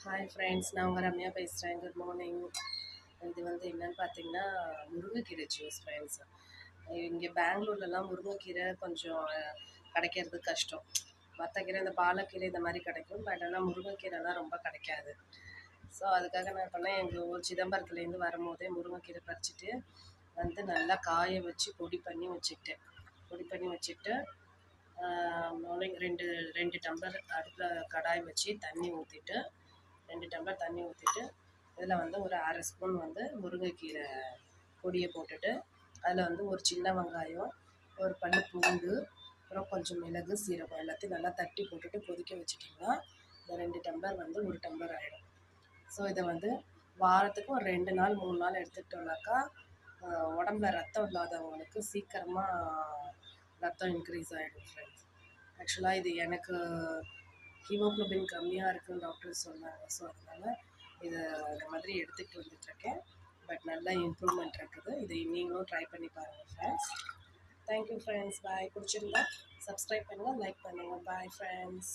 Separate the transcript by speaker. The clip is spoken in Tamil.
Speaker 1: ஹாய் ஃப்ரெண்ட்ஸ், நான் உங்கள் ரம்யா பேசுகிறேன். Good morning. இது வந்து என்னென்னு பார்த்தீங்கன்னா, முருங்கைக்கீரை ஜூஸ் ஃப்ரெண்ட்ஸ். இங்கே பெங்களூர்லலாம் முருங்கைக்கீரை கொஞ்சம் கிடைக்கிறது கஷ்டம். மற்ற கீரை இந்த பாலக்கீரை இந்த மாதிரி கிடைக்கும், பட் ஆனால் முருங்கைக்கீரைலாம் ரொம்ப கிடைக்காது. ஸோ அதுக்காக நான் பண்ணேன், எங்கள் ஊர் சிதம்பரத்துலேருந்து வரும்போதே முருங்கைக்கீரை பறிச்சுட்டு வந்து நல்லா காய வச்சு பொடி பண்ணி வச்சுட்டு மார்னிங் ரெண்டு ரெண்டு டம்ளர் அடுப்பில் கடாய் வச்சு தண்ணி ஊற்றிட்டு 2 டம்ளர் தண்ணி ஊற்றிட்டு இதில் வந்து ஒரு அரை ஸ்பூன் வந்து முருங்கைக்கீரை பொடியை போட்டுட்டு அதில் வந்து ஒரு சின்ன வெங்காயம், ஒரு பல்லு பூண்டு, அப்புறம் கொஞ்சம் மிளகு, சீரகம் எல்லாத்தையும் நல்லா தட்டி போட்டுட்டு கொதிக்க வச்சுட்டிங்கன்னா இந்த 2 டம்ளர் வந்து 1 டம்ளர் ஆகிடும். ஸோ இதை வந்து வாரத்துக்கு ஒரு 2 நாள் 3 நாள் எடுத்துக்கிட்டோம்னாக்கா உடம்புல ரத்தம் இல்லாதவங்களுக்கு சீக்கிரமாக ரத்தம் இன்க்ரீஸ் ஆகிடும் ஃப்ரெண்ட்ஸ். ஆக்சுவலாக இது எனக்கு ஹீமோக்ளோபின் கம்மியாக இருக்குன்னு டாக்டர் சொன்னாங்க. ஸோ அதனால் இதை இந்த மாதிரி எடுத்துகிட்டு வந்துட்டுருக்கேன். பட் நல்லா இம்ப்ரூவ்மெண்ட் இருக்குது. இதை நீங்களும் ட்ரை பண்ணி பாருங்கள் ஃப்ரெண்ட்ஸ். Thank you friends. பாய். பிடிச்சிருந்தா சப்ஸ்கிரைப் பண்ணுங்கள், லைக் பண்ணுங்கள். Bye friends.